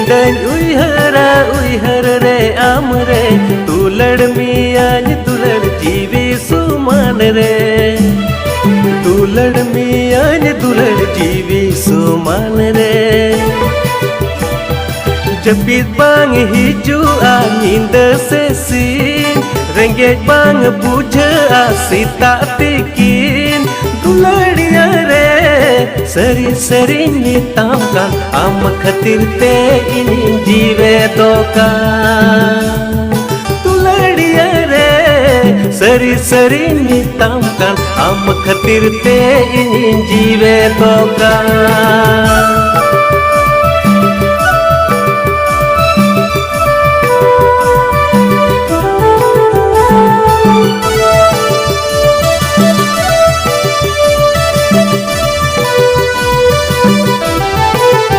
Indan uihara re amre tu ladmiyan tu lad jeevi suman re tu ladmiyan tu lad jeevi suman re Japit bang hiju angin desesin Rengget bang puja asita tikin Duladiya re Seri ni tamkan Am khatir te ini jive doka Duladiya re Seri ni tamkan Am khatir te ini jive doka